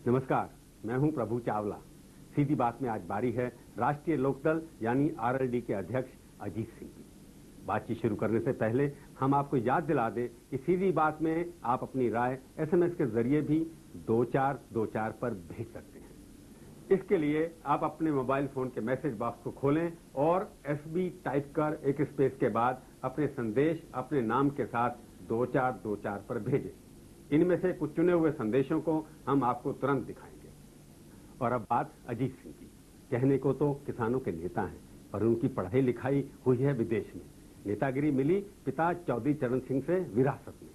नमस्कार, मैं हूं प्रभु चावला। सीधी बात में आज बारी है राष्ट्रीय लोकदल यानी आरएलडी के अध्यक्ष अजीत सिंह की। बातचीत शुरू करने से पहले हम आपको याद दिला दें कि सीधी बात में आप अपनी राय एसएमएस के जरिए भी 2424 पर भेज सकते हैं। इसके लिए आप अपने मोबाइल फोन के मैसेज बॉक्स को खोलें और एसबी टाइप कर एक स्पेस के बाद अपने संदेश अपने नाम के साथ 2424 पर भेजें। इनमें से कुछ चुने हुए संदेशों को हम आपको तुरंत दिखाएंगे। और अब बात अजीत सिंह की। कहने को तो किसानों के नेता हैं, पर उनकी पढ़ाई लिखाई हुई है विदेश में। नेतागिरी मिली पिता चौधरी चरण सिंह से विरासत में।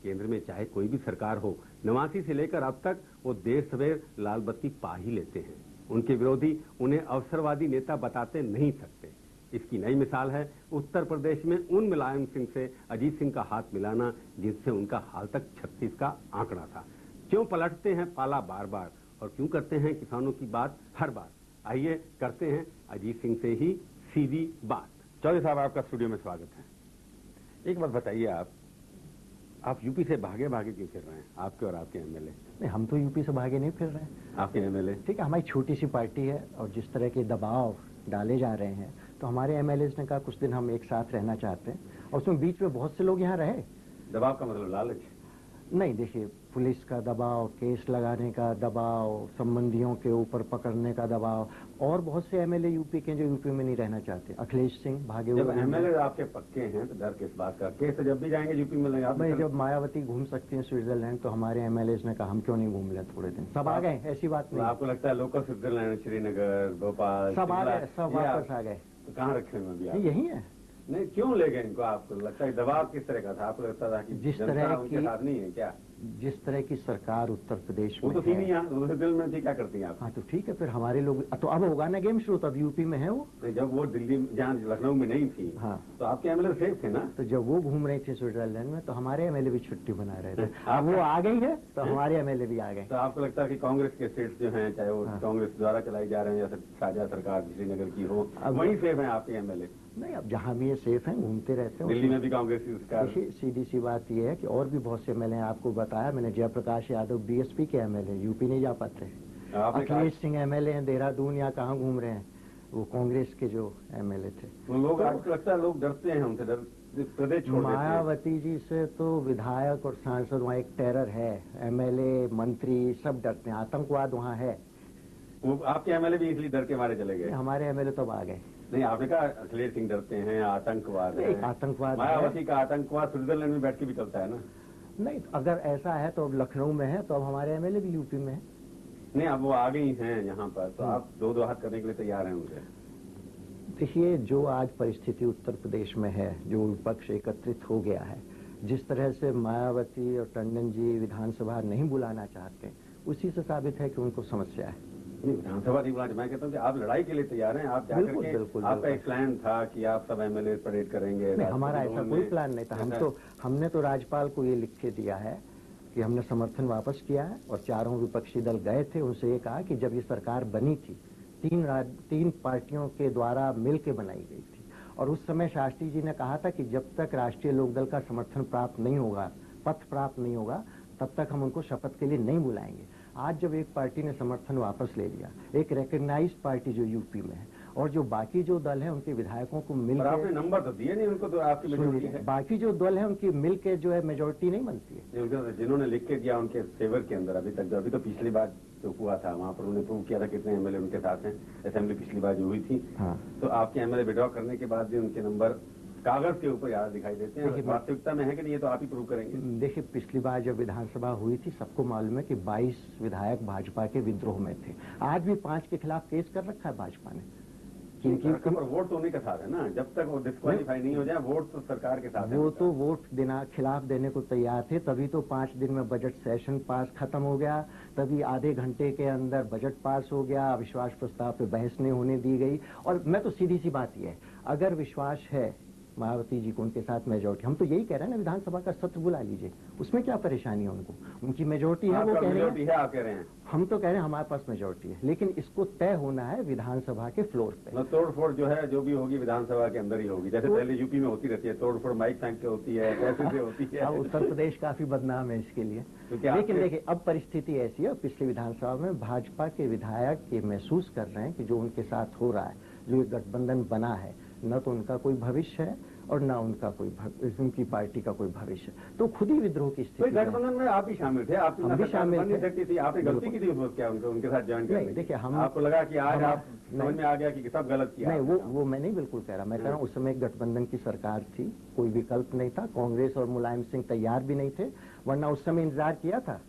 केंद्र में चाहे कोई भी सरकार हो, 89 से लेकर अब तक वो देर सवेर लाल बत्ती पा ही लेते हैं। उनके विरोधी उन्हें अवसरवादी नेता बताते नहीं सकते। इसकी नई मिसाल है उत्तर प्रदेश में उन मुलायम सिंह से अजीत सिंह का हाथ मिलाना जिससे उनका हाल तक 36 का आंकड़ा था। क्यों पलटते हैं पाला बार बार और क्यों करते हैं किसानों की बात हर बार? आइए करते हैं अजीत सिंह से ही सीधी बात। चौधरी साहब, आपका स्टूडियो में स्वागत है। एक बात बताइए, आप यूपी से भागे भागे क्यों फिर रहे हैं, आपके और आपके एमएलए? नहीं, हम तो यूपी से भागे नहीं फिर रहे हैं। आपके एमएलए? ठीक है, हमारी छोटी सी पार्टी है और जिस तरह के दबाव डाले जा रहे हैं तो हमारे एमएलए ने कहा कुछ दिन हम एक साथ रहना चाहते हैं और उसमें बीच में बहुत से लोग यहाँ रहे। दबाव का मतलब लालच? नहीं, देखिए, पुलिस का दबाव, केस लगाने का दबाव, संबंधियों के ऊपर पकड़ने का दबाव, और बहुत से एमएलए यूपी के जो यूपी में नहीं रहना चाहते। अखिलेश सिंह भागे हुए। जब एमएलए आपके पक्के हैं तो डर किस बात का? केस तो जब भी जाएंगे यूपी में लगा। भाई, जब मायावती घूम सकती हैं स्विट्जरलैंड तो हमारे एमएलए ने कहा हम क्यों नहीं घूम ले थोड़े दिन। सब आ गए, ऐसी बात नहीं। आपको लगता है लोकल स्विट्जरलैंड, श्रीनगर, भोपाल सब आ गए, सब वापस आ गए। तो कहाँ रखे हुए अभी? यही है। नहीं, क्यों ले गए इनको? आपको लगता है दबाव किस तरह का था? आपको लगता था कि जिस जनता तरह उनके साथ नहीं है क्या? जिस तररह की सरकार उत्तर प्रदेश वो में तो थी नहीं, यहाँ दिल में थी, क्या करती हैं आप? हाँ, तो ठीक है, फिर हमारे लोग तो अब होगा ना गेम शुरू, तब यूपी में है वो। जब वो दिल्ली जहाँ लखनऊ में नहीं थी, हाँ, तो आपके एमएलए सेफ थे ना? तो जब वो घूम रहे थे स्विट्जरलैंड में तो हमारे एमएलए भी छुट्टी बना रहे थे। अब वो आ गई है तो हमारे एमएलए भी आ गए। तो आपको लगता है कि कांग्रेस के स्टेट्स जो हैं, चाहे वो कांग्रेस द्वारा चलाई जा रहे हैं या साझा सरकार श्रीनगर की हो, वहीं सेफ है आपके एमएलए? नहीं, अब जहाँ भी ये सेफ हैं, घूमते रहते हैं। दिल्ली में भी कांग्रेस की सरकार। देखिए, सीधी सी बात ये है कि और भी बहुत से एमएलए हैं। आपको बताया मैंने, जयप्रकाश यादव बीएसपी के एमएलए यूपी नहीं जा पाते। अखिलेश सिंह एमएलए हैं देहरादून, या कहाँ घूम रहे हैं, वो कांग्रेस के जो एमएलए थे। लोग, आपको लगता है लोग डरते हैं उनसे? प्रदेश छोड़ देते हैं। मायावती जी से तो विधायक और सांसद वहाँ एक टेरर है, एमएलए मंत्री सब डरते हैं। आतंकवाद वहाँ है। वो आपके एमएलए भी इसलिए डर के मारे चले गए? हमारे एमएलए तो आ गए। नहीं, आपने कहा अखिलेश सिंह डरते हैं, आतंकवाद है। आतंकवाद, मायावती का आतंकवाद स्विट्जरलैंड में बैठ के भी चलता है ना? नहीं, अगर ऐसा है तो अब लखनऊ में है तो अब हमारे एमएलए भी यूपी में है। नहीं, अब वो आ गई हैं यहाँ पर, तो आप दो हाथ करने के लिए तैयार हैं उनसे? देखिए, जो आज परिस्थिति उत्तर प्रदेश में है, जो विपक्ष एकत्रित हो गया है, जिस तरह से मायावती और टंडन जी विधानसभा नहीं बुलाना चाहते, उसी से साबित है कि उनको समस्या है। विधानसभा नहीं बुलाना, मैं कहता हूँ कि आप लड़ाई के लिए तैयार हैं। आप जाकर के, आपका एक प्लान था कि आप सब एमएलए परेड करेंगे। नहीं, हमारा ऐसा कोई प्लान नहीं था। हमने तो राज्यपाल को ये लिख के दिया है कि हमने समर्थन वापस किया है और चारों विपक्षी दल गए थे, उनसे ये कहा कि जब ये सरकार बनी थी, तीन पार्टियों के द्वारा मिल के बनाई गई थी, और उस समय शास्त्री जी ने कहा था कि जब तक राष्ट्रीय लोकदल का समर्थन प्राप्त नहीं होगा, पथ प्राप्त नहीं होगा, तब तक हम उनको शपथ के लिए नहीं बुलाएंगे। आज जब एक पार्टी ने समर्थन वापस ले लिया, एक रिकॉग्नाइज्ड पार्टी जो यूपी में है, और जो बाकी जो दल है उनके विधायकों को मिलकर, आपने नंबर तो दिए नहीं उनको, तो आपकी मेजोरिटी है। बाकी जो दल है उनकी मिलकर जो है मेजोरिटी नहीं बनती है। जिन्होंने लिख के दिया उनके फेवर के अंदर अभी तो पिछली बार जो हुआ था वहाँ पर उन्होंने प्रूव किया था कितने एमएलए उनके साथ हैं। असेंबली पिछली बार जो हुई थी, तो आपके एमएलए विड्रॉ करने के बाद भी उनके नंबर कागज के ऊपर ज्यादा दिखाई देते हैं। वास्तविकता में है कि नहीं, ये तो आप ही प्रूव करेंगे। देखिए, पिछली बार जब विधानसभा हुई थी, सबको मालूम है कि 22 विधायक भाजपा के विद्रोह में थे। आज भी 5 के खिलाफ केस कर रखा है भाजपा ने। पर वोट तो उन्हीं के साथ है ना, जब तक वो डिस्क्वालीफाई नहीं हो जाए, वोट तो सरकार के साथ है। वो तो वोट देना, खिलाफ देने को तैयार थे, तभी तो 5 दिन में बजट सेशन पास खत्म हो गया, तभी आधे घंटे के अंदर बजट पास हो गया, अविश्वास प्रस्ताव पे बहस नहीं होने दी गई। और मैं तो सीधी सी बात यह है, अगर विश्वास है मायावती जी को उनके साथ मेजोरिटी, हम तो यही कह रहे हैं ना, विधानसभा का सत्र बुला लीजिए, उसमें क्या परेशानी है उनको, उनकी मेजोरिटी है, वो कह रहे हैं, आप कह रहे हैं, हम तो कह रहे हैं हमारे पास मेजोरिटी है, लेकिन इसको तय होना है विधानसभा के फ्लोर पे। तोड़ फोड़ जो है जो भी होगी विधानसभा के अंदर ही होगी, जैसे पहले यूपी में होती रहती है, तोड़ फोड़ माइक फेंक के होती है, पैसे से होती है। अब उत्तर प्रदेश काफी बदनाम है इसके लिए, लेकिन देखिए अब परिस्थिति ऐसी है, पिछली विधानसभा में भाजपा के विधायक ये महसूस कर रहे हैं कि जो उनके साथ हो रहा है, जो गठबंधन बना है, न तो उनका कोई भविष्य है और न उनका कोई उनकी पार्टी का कोई भविष्य, तो खुद ही विद्रोह की स्थिति। गठबंधन में आप भी शामिल थे, आप हम भी शामिल थे, आपने गलती की थी उस वक्त, क्या उनके साथ ज्वाइन करने? देखिए हम, आपको लगा कि आज आप समझ में आ गया कि सब गलत किया? नहीं, वो मैं नहीं बिल्कुल कह रहा, मैं कह रहा हूँ उस समय गठबंधन की सरकार थी, कोई विकल्प नहीं था, कांग्रेस और मुलायम सिंह तैयार भी नहीं थे, वरना उस समय इंतजार किया था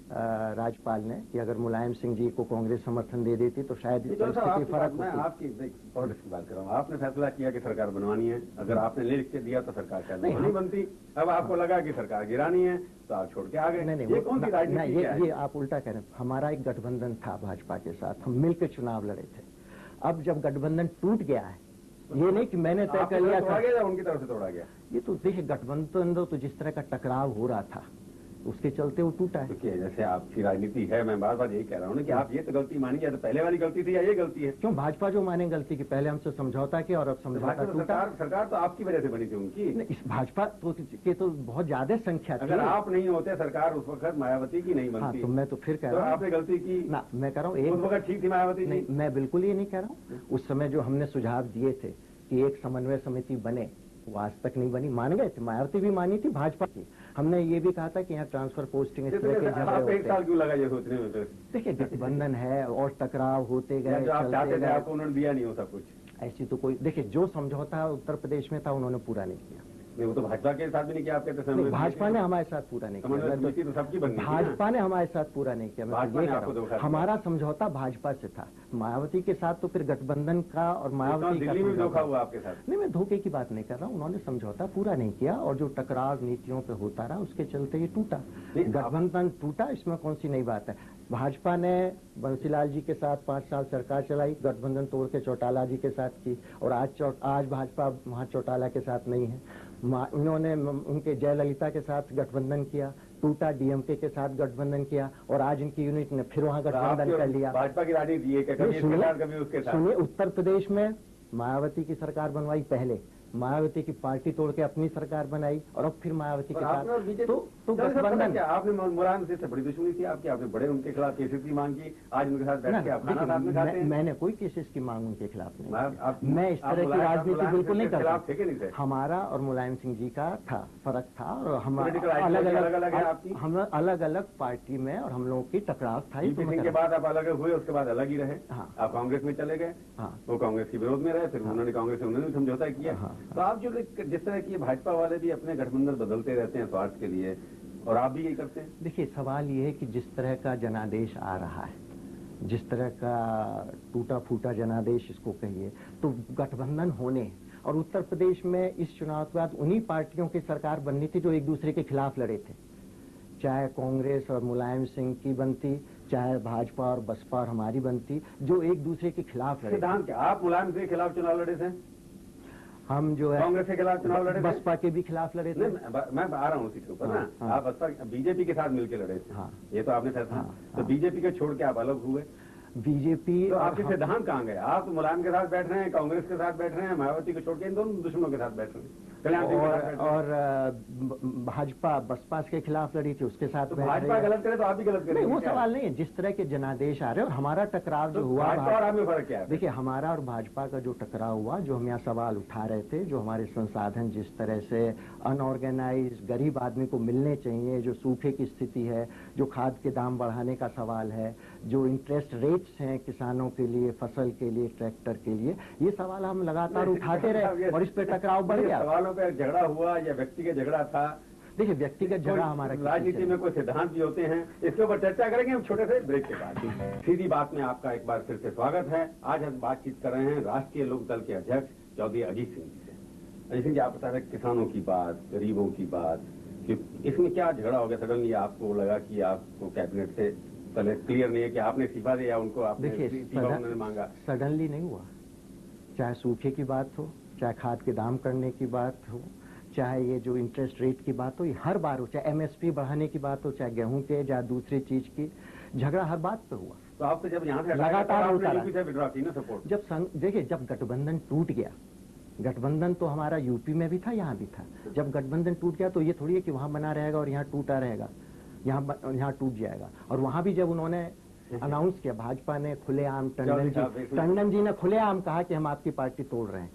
राज्यपाल ने कि अगर मुलायम सिंह जी को कांग्रेस समर्थन दे देती तो शायद परिस्थिति फर्क होती। मैं आपकी पॉलिटिक्स की बात कर रहा हूँ, आपने फैसला किया कि सरकार बनवानी है, अगर आपने लिख के दिया तो सरकार क्या नहीं बनती, अब आपको लगा कि सरकार गिरानी है तो आप छोड़ के आ गए। नहीं, ये कौन सी राजनीति है? ये आप उल्टा कह रहे हैं, हमारा एक गठबंधन था भाजपा के साथ, हम मिलकर चुनाव लड़े थे, अब जब गठबंधन टूट गया है, ये नहीं कि मैंने तय कर लिया था, उनकी तरफ से तोड़ा गया, ये तो देखिए गठबंधन तो जिस तरह का टकराव हो रहा था उसके चलते वो टूटा है। देखिए जैसे आपकी राजनीति है, मैं बार बार यही कह रहा हूँ कि आप ये तो गलती मानी, या तो पहले वाली गलती थी या ये गलती है। क्यों भाजपा जो माने गलती की, पहले हमसे समझौता किया और अब समझौता टूटा। सरकार तो आपकी वजह से बनी थी उनकी, इस भाजपा के तो बहुत ज्यादा संख्या थी। अगर आप नहीं होते सरकार उस वक्त मायावती की नहीं बनती। तो मैं तो फिर कह रहा हूँ आपने गलती की ना, मैं कह रहा हूँ उस वक्त ठीक थी मायावती। नहीं, मैं बिल्कुल ये नहीं कह रहा हूँ, उस समय जो हमने सुझाव दिए थे कि एक समन्वय समिति बने, वो आज तक नहीं बनी, मान गए थे, मायावती भी मानी थी भाजपा की, हमने ये भी कहा था कि यहाँ ट्रांसफर पोस्टिंग इस तरह के झगड़े होते हैं। एक साल क्यों लगा ये सोचने में? देखिए गठबंधन है और टकराव होते गए, आपको उन्होंने दिया नहीं हो सब कुछ, ऐसी तो कोई, देखिए जो समझौता उत्तर प्रदेश में था उन्होंने पूरा नहीं किया। नहीं, वो तो भाजपा के साथ भी नहीं किया, आप कहते हैं भाजपा ने हमारे साथ पूरा नहीं किया, तो सबकी बननी थी। भाजपा ने हमारे साथ पूरा नहीं किया, मैं ये कह रहा हूं, हमारा समझौता भाजपा से था, मायावती के साथ तो फिर गठबंधन का और मायावती का दिल्ली में धोखा हुआ आपके साथ। नहीं, मैं धोखे की बात नहीं कर रहा हूँ, उन्होंने समझौता पूरा नहीं किया और जो टकराव नीतियों पे होता रहा उसके चलते ये टूटा, गठबंधन टूटा, इसमें कौन सी नई बात है। भाजपा ने बंसीलाल जी के साथ 5 साल सरकार चलाई, गठबंधन तोड़ के चौटाला जी के साथ की, और आज भाजपा वहाँ चौटाला के साथ नहीं है। उन्होंने उनके जयललिता के साथ गठबंधन किया, टूटा, डीएमके के साथ गठबंधन किया, और आज इनकी यूनिट ने फिर वहाँ गठबंधन कर लिया। भाजपा की राजनीति सुनिए, उत्तर प्रदेश में मायावती की सरकार बनवाई, पहले मायावती की पार्टी तोड़ के अपनी सरकार बनाई, और अब फिर मायावती के साथ तो गठबंधन क्या? आपने मुलायम से बड़ी दुश्मनी थी आपकी, आपने बड़े उनके खिलाफ केसेस की मांग की, आज उनके साथ बैठ के आप खाना साथ में खाते हैं। मैंने कोई केसेस की मांग उनके खिलाफ नहीं, मैं इस तरह की राजनीति बिल्कुल नहीं करता। हमारा और मुलायम सिंह जी का था, फर्क था, और हम अलग अलग पार्टी में और हम लोगों की टकराव था। के बाद आप अलग हुए, उसके बाद अलग ही रहे, आप कांग्रेस में चले गए, वो कांग्रेस के विरोध में रहे, फिर उन्होंने कांग्रेस से उन्होंने समझौता किया। तो आप जो जिस तरह की भाजपा वाले भी अपने गठबंधन बदलते रहते हैं स्वार्थ के लिए, और आप भी यही करते हैं। देखिए सवाल ये है कि जिस तरह का जनादेश आ रहा है, जिस तरह का टूटा फूटा जनादेश इसको कहिए, तो गठबंधन होने, और उत्तर प्रदेश में इस चुनाव के बाद उन्हीं पार्टियों की सरकार बननी थी जो एक दूसरे के खिलाफ लड़े थे, चाहे कांग्रेस और मुलायम सिंह की बनती, चाहे भाजपा और बसपा और हमारी बनती, जो एक दूसरे के खिलाफ लड़े। आप मुलायम सिंह के खिलाफ चुनाव लड़े थे, हम जो है कांग्रेस के खिलाफ चुनाव लड़े, बसपा के भी खिलाफ लड़े थे। मैं आ रहा हूँ उसी के ऊपर ना, आप बसपा बीजेपी के साथ मिलकर लड़े थे, ये तो आपने फैसला। तो बीजेपी के छोड़ के आप अलग हुए, बीजेपी तो आपके सिद्धांत कहाँ गए? आप मुलायम के साथ बैठ रहे हैं, कांग्रेस के साथ बैठ रहे हैं, मायावती को छोड़ के इन दोनों दुश्मनों के साथ बैठ रहे हैं, और भाजपा बसपा के खिलाफ लड़ी थी, उसके साथ भाजपा गलत करे तो आप भी गलत करेंगे। वो सवाल नहीं है, जिस तरह के जनादेश आ रहे हैं और हमारा टकराव जो हुआ, और आप में फर्क क्या है? देखिए हमारा और भाजपा का जो टकराव हुआ, जो हम यहाँ सवाल उठा रहे थे, जो हमारे संसाधन जिस तरह से अनऑर्गेनाइज गरीब आदमी को मिलने चाहिए, जो सूखे की स्थिति है, जो खाद के दाम बढ़ाने का सवाल है, जो इंटरेस्ट रेट्स हैं किसानों के लिए, फसल के लिए, ट्रैक्टर के लिए, ये सवाल हम लगातार उठाते रहे और इस पे टकराव बढ़ गया। सवालों पे झगड़ा हुआ या व्यक्तिगत झगड़ा था? देखिए व्यक्तिगत झगड़ा हमारा, राजनीति में कोई सिद्धांत भी होते हैं, इसके ऊपर चर्चा करेंगे हम छोटे से ब्रेक के बाद। सीधी बात में आपका एक बार फिर से स्वागत है। आज हम बातचीत कर रहे हैं राष्ट्रीय लोकदल के अध्यक्ष चौधरी अजीत सिंह जी से। अजीत सिंह जी, आप बता रहे किसानों की बात, गरीबों की बात, कि इसमें क्या झगड़ा हो गया? सडनली आपको लगा कि आपको कैबिनेट से पहले क्लियर नहीं है कि आपने इस्तीफा दिया उनको, आपने इस्तीफा उन्होंने मांगा? सडनली नहीं हुआ, चाहे सूखे की बात हो, चाहे खाद के दाम करने की बात हो, चाहे ये जो इंटरेस्ट रेट की बात हो, ये हर बार हो, चाहे एमएसपी बढ़ाने की बात हो, चाहे गेहूं के, चाहे दूसरी चीज की, झगड़ा हर बात पे हुआ। तो आपको जब यहाँ से लगातार होता यूपी से विड्रॉ की ना सपोर्ट? जब देखिए, जब गठबंधन टूट गया, गठबंधन तो हमारा यूपी में भी था, यहाँ भी था। जब गठबंधन टूट गया तो ये थोड़ी है कि वहां बना रहेगा और यहाँ टूटा रहेगा, यहाँ टूट जाएगा। और वहां भी जब उन्होंने अनाउंस किया, भाजपा ने खुलेआम, टंडन जी ने खुलेआम कहा कि हम आपकी पार्टी तोड़ रहे हैं,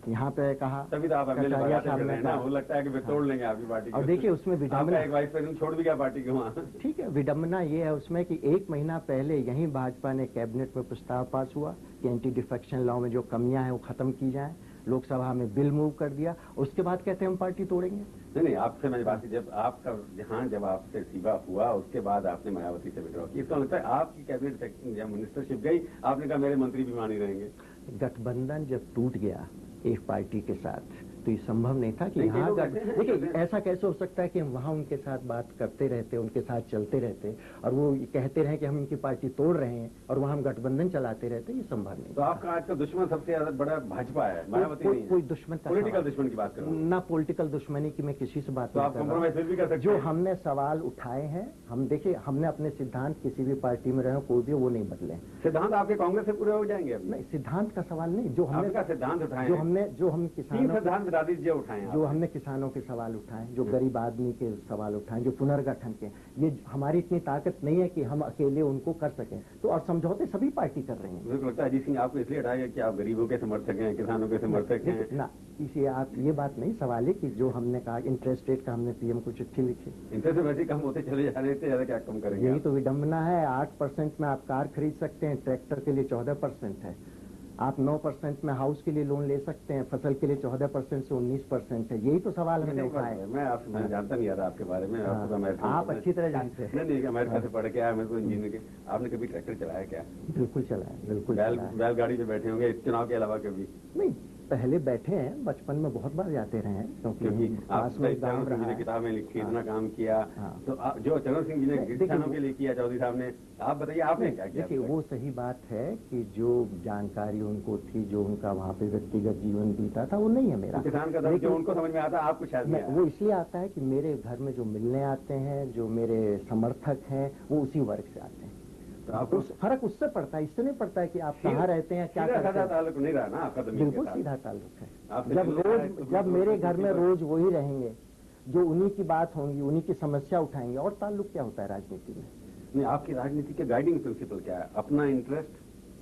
यहाँ पे कहा, तभी तो आप कटारिया साहब ने कहा, वो लगता है कि फिर तोड़ लेंगे आपकी पार्टी। और देखिए उसमें विडम्बना, एक वाइस प्रेसिडेंट छोड़ भी गया पार्टी के वहाँ। ठीक है, विडम्बना ये है उसमें कि 1 महीना पहले यही भाजपा ने कैबिनेट में प्रस्ताव पास हुआ कि एंटी डिफेक्शन लॉ में जो कमियां हैं वो खत्म की जाए, लोकसभा में बिल मूव कर दिया, उसके बाद कहते हैं हम पार्टी तोड़ेंगे। नहीं, आपसे मैं बात की, जब आपका जब आपसे इस्तीफा हुआ उसके बाद आपने मायावती से विड्रॉ की, इसका लगता है आपकी कैबिनेट जब मिनिस्टरशिप गई आपने कहा मेरे मंत्री भी मानी रहेंगे। गठबंधन जब टूट गया एक पार्टी के साथ तो ये संभव नहीं था कि यहाँ, देखिए ऐसा कैसे हो सकता है कि हम वहाँ उनके साथ बात करते रहते, उनके साथ चलते रहते और वो कहते रहे कि हम इनकी पार्टी तोड़ रहे हैं और वहाँ हम गठबंधन चलाते रहते, ये संभव नहीं। तो आपका आज का दुश्मन सबसे ज्यादा बड़ा भाजपा है, मायावती नहीं है? कोई दुश्मन, पॉलिटिकल दुश्मन की बात करूँ ना, पॉलिटिकल दुश्मनी की मैं किसी से बात नहीं कर रहा। जो हमने सवाल उठाए हैं, हम देखिए हमने अपने सिद्धांत किसी भी पार्टी में रहे कोई भी वो नहीं बदले। सिद्धांत आपके कांग्रेस से पूरे हो जाएंगे? नहीं, सिद्धांत का सवाल नहीं, जो हमने सिद्धांत उठाए, जो हम किसानों, सिद्धांत बता दीजिए उठाए, जो हमने किसानों के सवाल उठाए, जो गरीब आदमी के सवाल उठाए, जो पुनर्गठन के, ये हमारी इतनी ताकत नहीं है कि हम अकेले उनको कर सकें, तो और समझौते सभी पार्टी कर रही है। मुझे लगता है अजीत सिंह आपको इसलिए हटाया कि आप गरीबों के समर्थक हैं, किसानों के समर्थक हैं ना, इसे आप ये बात नहीं, सवाल है कि जो हमने कहा इंटरेस्ट रेट का, हमने पीएम को चिट्ठी लिखी, इंटरेस्ट वैसे कम होते चले जा रहे थे, ज्यादा क्या कम करेंगे? यही तो विडम्बना है। 8% में आप कार खरीद सकते हैं, ट्रैक्टर के लिए 14% है, आप 9% में हाउस के लिए लोन ले सकते हैं, फसल के लिए 14% से 19% है। यही तो सवाल मैंने उठाया। मैं आपसे जानता नहीं यार आपके बारे में, आप अच्छी तरह जानते हैं। नहीं, अमेरिका से पढ़ के आया, मेरे को इंजीनियर के। आपने कभी ट्रैक्टर चलाया क्या? बिल्कुल चलाया, बिल्कुल। बैलगाड़ी पे बैठे होंगे चुनाव के अलावा कभी? नहीं, पहले बैठे हैं, बचपन में बहुत बार जाते रहे हैं, क्योंकि आपने किताबें लिखी, इतना काम किया, तो जो चरण सिंह जी ने किसानों के लिए किया, चौधरी साहब ने, आप बताइए आपने क्या किया? देखिए वो सही बात है कि जो जानकारी उनको थी, जो उनका वहाँ पे व्यक्तिगत जीवन बीता था, वो नहीं है मेरा। किसान का दर्द जो उनको समझ में आता है आपको शायद नहीं। वो इसलिए आता है कि मेरे घर में जो मिलने आते हैं, जो मेरे समर्थक हैं, वो उसी वर्ग से आते हैं। तो आपको फर्क उससे पड़ता है, इससे नहीं पड़ता है कि आप कहाँ रहते हैं, क्या करते हैं। ताल्लुक नहीं रहा ना आपका? बिल्कुल सीधा ताल्लुक है। जब मेरे घर में रोज वही रहेंगे, जो उन्हीं की बात होंगी, उन्हीं की समस्या उठाएंगे, और ताल्लुक क्या होता है राजनीति में? नहीं, आपकी राजनीति के गाइडिंग प्रिंसिपल क्या है? अपना इंटरेस्ट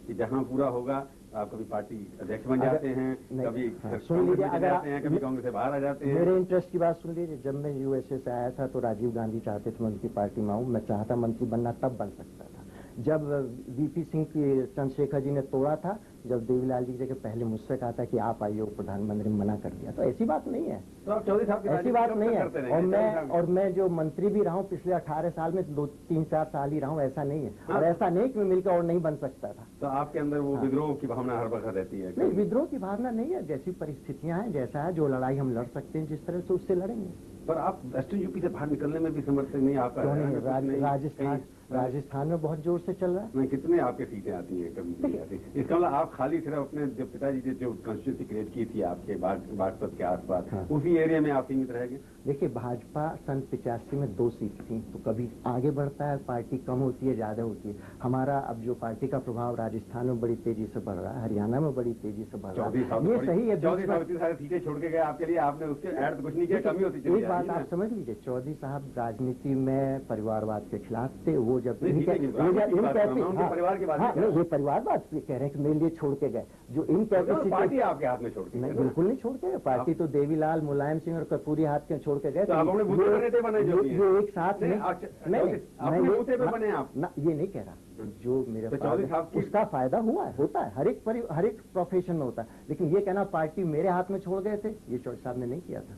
कि जहाँ पूरा होगा आप कभी पार्टी अध्यक्ष बन जाते हैं, कभी सुन लीजिए, अगर कभी कांग्रेस से बाहर आ जाते हैं। मेरे इंटरेस्ट की बात सुन लीजिए, जब मैं यूएसए से आया था तो राजीव गांधी चाहते थे मैं उनकी पार्टी में आऊँ, मैं चाहता मंत्री बनना तब बन सकता था। जब वीपी सिंह की चंद्रशेखर जी ने तोड़ा था, जब देवीलाल जी के पहले मुझसे कहा था कि आप आइए, प्रधानमंत्री मना कर दिया। तो ऐसी बात नहीं है, तो आप चौधरी साहब ऐसी बात नहीं है। और मैं जो मंत्री भी रहा हूँ पिछले 18 साल में, 2-3-4 साल ही रहा हूँ, ऐसा नहीं है। और ऐसा नहीं कि मैं मिलकर और नहीं बन सकता था। तो आपके अंदर वो विद्रोह की भावना हर वक्त रहती है? नहीं, विद्रोह की भावना नहीं है, जैसी परिस्थितियां हैं, जैसा है, जो लड़ाई हम लड़ सकते हैं जिस तरह से, उससे लड़ेंगे। पर आप वेस्टर्न यूपी से बाहर निकलने में भी समर्थन नहीं आपका? राजस्थान में बहुत जोर से चल रहा है। कितने आपके सीटें आती हैं? कभी नहीं आती। इसका मतलब आप खाली सिर्फ अपने जो पिताजी ने जो कॉन्स्टिट्यूंसी क्रिएट की थी आपके बागपत के आसपास, उसी एरिया में आप सीमित रहेंगे? देखिए, भाजपा सन 85 में 2 सीट थी, तो कभी आगे बढ़ता है, पार्टी कम होती है, ज्यादा होती है। हमारा अब जो पार्टी का प्रभाव राजस्थान में बड़ी तेजी से बढ़ रहा है, हरियाणा में बड़ी तेजी से बढ़ रहा है, ये सही है। चौधरी साहब इतनी सारी सीटें छोड़ के गए आपके लिए, आपने उसके ऐड कुछ नहीं किया, कमी होती चली। एक बात आप समझ लीजिए, चौधरी साहब राजनीति में परिवारवाद के खिलाफ थे। वो जब परिवार की बात, ये परिवारवाद कह रहे हैं कि मेरे लिए छोड़ के गए, जो इन कैपेसिटी पार्टी आपके हाथ में छोड़ के? नहीं, बिल्कुल नहीं छोड़ के। पार्टी तो देवीलाल, मुलायम सिंह और कर्पूरी हाथ के छोड़ के गए। ये एक साथ में बने आप ना, ये नहीं कह रहा। जो मेरे उसका फायदा हुआ है, होता है, हर एक प्रोफेशन में होता है, लेकिन ये कहना पार्टी मेरे हाथ में छोड़ गए थे, ये चौधरी साहब ने नहीं किया था।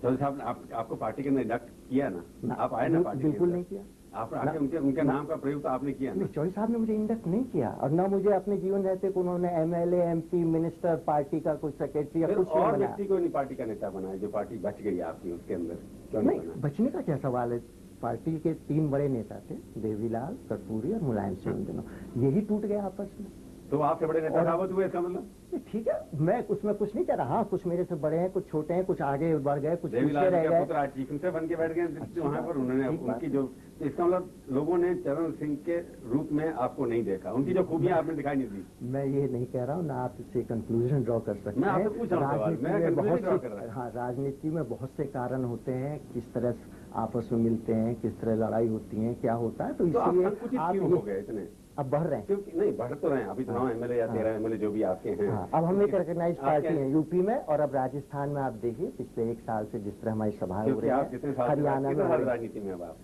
चौधरी साहब ने आपको पार्टी के अंदर इंडक्ट किया ना? आप आए ना पार्टी? बिल्कुल नहीं किया। आप आके उनके नाम का प्रयोग तो आपने किया ना? चौधरी साहब ने मुझे इंडक्ट नहीं किया, और ना मुझे अपने जीवन रहते को उन्होंने एमएलए, एमपी, मिनिस्टर, पार्टी का कोई सेक्रेटरी या कुछ और व्यक्ति को नहीं पार्टी का नेता बनाया, जो पार्टी बच गई आपकी उसके अंदर? क्यों नहीं, बचने का क्या सवाल है? पार्टी के 3 बड़े नेता थे, देवीलाल, कर्पूरी और मुलायम सिंह, दोनों, यही टूट गया आपस में। तो आपसे बड़े नेता साबित हुए, इसका मतलब? ठीक है, मैं उसमें कुछ नहीं कह रहा। हाँ, कुछ मेरे से बड़े हैं, कुछ छोटे हैं, कुछ आगे बढ़ गए, कुछ पीछे रह गए। पुत्र आज चीफ मिनिस्टर बन के बैठ गए वहाँ पर, उन्होंने उनकी जो, इसका मतलब लोगों ने चरण सिंह के रूप में आपको नहीं देखा, उनकी जो खूबियां आपने दिखाई नहीं दी। मैं ये नहीं कह रहा हूँ, ना आप इससे कंक्लूजन ड्रॉ कर सकते हैं। मैं आपसे पूछ रहा हूँ, हाँ, राजनीति में बहुत से कारण होते हैं, किस तरह आपस में मिलते हैं, किस तरह लड़ाई होती है, क्या होता है, तो इसलिए आप हो गए इतने अब बढ़ रहे हैं। क्योंकि नहीं बढ़ तो रहे हैं, अभी 9 एमएलए या 13 एमएलए जो भी आपके हैं। अब हम एक रिकग्नाइज पार्टी है यूपी में, और अब राजस्थान में आप देखिए पिछले 1 साल से जिस तरह हमारी सभाएं हो रही है, हरियाणा में राजनीति में अब आप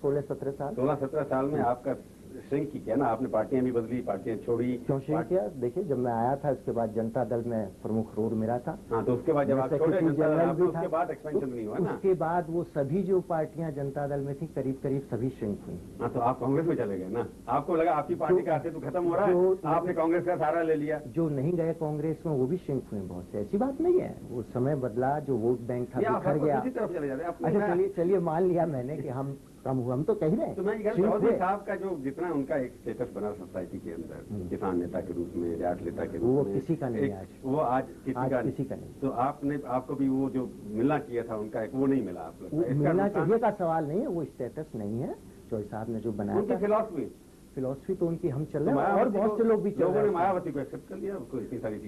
16-17 साल 16-17 साल में आपका श्रिंक किया ना आपने, पार्टियां भी बदली, पार्टियां छोड़ी। क्यों श्रिंक किया? देखिए, जब मैं आया था उसके बाद जनता दल में प्रमुख रोल मेरा था। हाँ, तो उसके बाद जब आप छोड़े जनता दल, उसके बाद एक्सपेंशन नहीं हुआ ना। उसके बाद वो सभी जो पार्टियां जनता दल में थी करीब करीब सभी श्रिंक हुई। हाँ, तो आप कांग्रेस में चले गए ना, आपको लगा आपकी पार्टी का अस्तित्व खत्म हो रहा है, आपने कांग्रेस का सहारा ले लिया। जो नहीं गए कांग्रेस में वो भी श्रिंक हुए बहुत से, ऐसी बात नहीं है। वो समय बदला, जो वोट बैंक था बिखर गया। अच्छा, चलिए मान लिया मैंने कि हम कम हुआ, हम तो कह रहे हैं। तो मैं चौधरी साहब का जो जितना उनका एक स्टेटस बना सोसाइटी के अंदर, किसान नेता के रूप में, जाट नेता के रूप में, वो किसी का नहीं आज, वो आज किसी का नहीं। तो आपको भी वो जो मिलना चाहिए था उनका एक, वो नहीं मिला। आपको मिलना चाहिए का सवाल नहीं है, वो स्टेटस नहीं है जो साहब ने जो बनाया था। फिलॉसफी तो उनकी हम चल रहे हैं, और बहुत से लोग भी चल रहे हैं। लोगों ने मायावती को एक्सेप्ट कर लिया, उसको इतनी सारी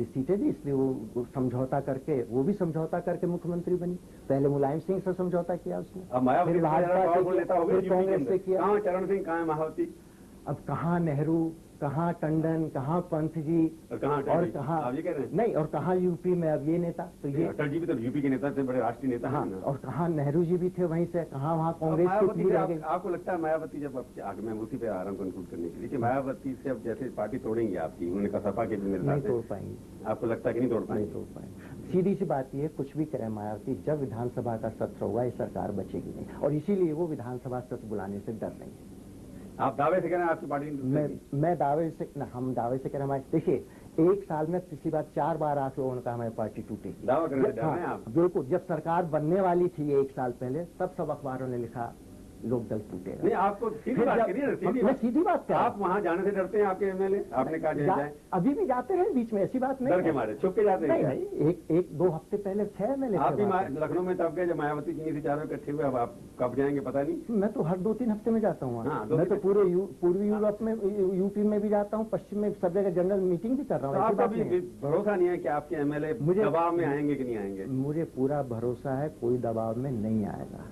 सीटें दी, इसलिए वो समझौता करके, वो भी समझौता करके मुख्यमंत्री बनी। पहले मुलायम सिंह से समझौता किया उसने, फिर भाजपा फिर कांग्रेस से किया। कहाँ चरण सिंह, कहाँ मायावती? अब कहाँ नेहरू, कहाँ टंडन, कहाँ पंत जी, और कहाँ नहीं, और कहाँ यूपी में अब ये नेता। तो ये अटल जी भी तो यूपी के नेता थे, बड़े राष्ट्रीय नेता। हाँ, और कहाँ नेहरू जी भी थे वहीं से, कहाँ वहाँ कांग्रेस की रह गई। आपको लगता है मायावती जब आगे, मैं उसी पे आ रहा हूँ कंक्लूड करने के लिए, कि मायावती से अब जैसे पार्टी तोड़ेंगे आपकी, उन्होंने कहा सपा के भी मेरे नहीं तोड़ पाएंगे। आपको लगता है कि नहीं तोड़ पाएंगे? सीधी सी बात ये, कुछ भी करें मायावती, जब विधानसभा का सत्र होगा ये सरकार बचेगी नहीं, और इसीलिए वो विधानसभा सत्र बुलाने से डर नहीं है। आप दावे से कह रहे हैं आपकी पार्टी? मैं दावे से न, हम दावे से कह रहे हैं। देखिए, 1 साल में पिछली बार 4 बार आप लोगों ने कहा हमारी पार्टी टूटेगी। दावा करने से डर रहे हैं आप? बिल्कुल, जब सरकार बनने वाली थी 1 साल पहले, तब सब अखबारों ने लिखा लोकदल टूटेगा। नहीं, आपको सीधी बात करिए, सीधी बात कर। आप वहाँ जाने से डरते हैं आपके एमएलए? आपने कहा अभी भी जाते हैं बीच में, ऐसी बात नहीं। डर के मारे छुप के जाते हैं? नहीं, 1-2 हफ्ते पहले 6 एमएलए आप भी लखनऊ में तब गए जब मायावती जी से चारों इकट्ठे हुए, अब आप कब जाएंगे पता नहीं। मैं तो हर 2-3 हफ्ते में जाता हूँ। मैं तो पूरे पूर्वी यूरोप में, यूपी में भी जाता हूँ, पश्चिम में, सब जगह जनरल मीटिंग भी कर रहा हूँ। आपका भी भरोसा नहीं है कि आपके एमएलए दबाव में आएंगे कि नहीं आएंगे? मुझे पूरा भरोसा है, कोई दबाव में नहीं आएगा।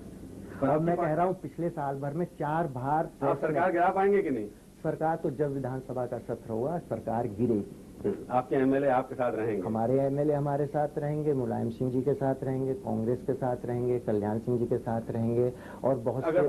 और मैं कह रहा हूँ पिछले साल भर में 4 बार आप सरकार गिरा पाएंगे कि नहीं? सरकार तो जब विधानसभा का सत्र होगा सरकार गिरेगी। आपके एमएलए आपके साथ रहेंगे? हमारे एमएलए हमारे साथ रहेंगे, मुलायम सिंह जी के साथ रहेंगे, कांग्रेस के साथ रहेंगे, कल्याण सिंह जी के साथ रहेंगे, और बहुत से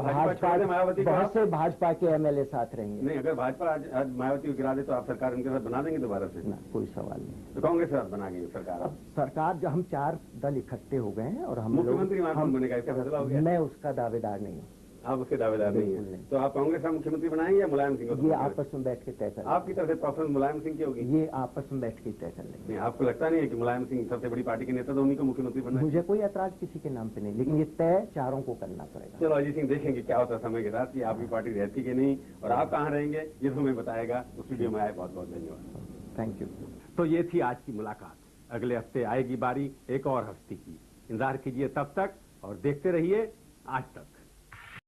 भाजपा के एमएलए साथ रहेंगे। नहीं, अगर भाजपा आज मायावती को गिरा दे तो आप सरकार उनके साथ बना देंगे दोबारा से? ना, कोई सवाल नहीं। तो कांग्रेस के साथ बनाएंगे सरकार? सरकार जब हम 4 दल इकट्ठे हो गए हैं और हम मुख्यमंत्री बनेगा, इसका फैसला हो गया? मैं उसका दावेदार नहीं हूँ। आप उसके दावेदार नहीं है? तो आप कांग्रेस का मुख्यमंत्री बनाएंगे या मुलायम सिंह को? ये आपस में बैठ के तय कर। आपकी तरफ से प्रेफरेंस मुलायम सिंह की होगी? ये आपस में बैठ के तय कर लेंगे। नहीं, आपको लगता नहीं है कि मुलायम सिंह सबसे बड़ी पार्टी के नेता, तो उन्हीं को मुख्यमंत्री बनना है? मुझे कोई ऐतराज किसी के नाम पे नहीं, लेकिन ये तय चारों को करना पड़ेगा। चलो अजीत सिंह, देखेंगे क्या होता है समय के साथ, कि आपकी पार्टी रहती कि नहीं, और आप कहाँ रहेंगे ये तो हमें बताएगा। उस वीडियो में आए, बहुत बहुत धन्यवाद। Thank you. तो ये थी आज की मुलाकात। अगले हफ्ते आएगी बारी एक और हस्ती की। इंतजार कीजिए तब तक, और देखते रहिए आज तक।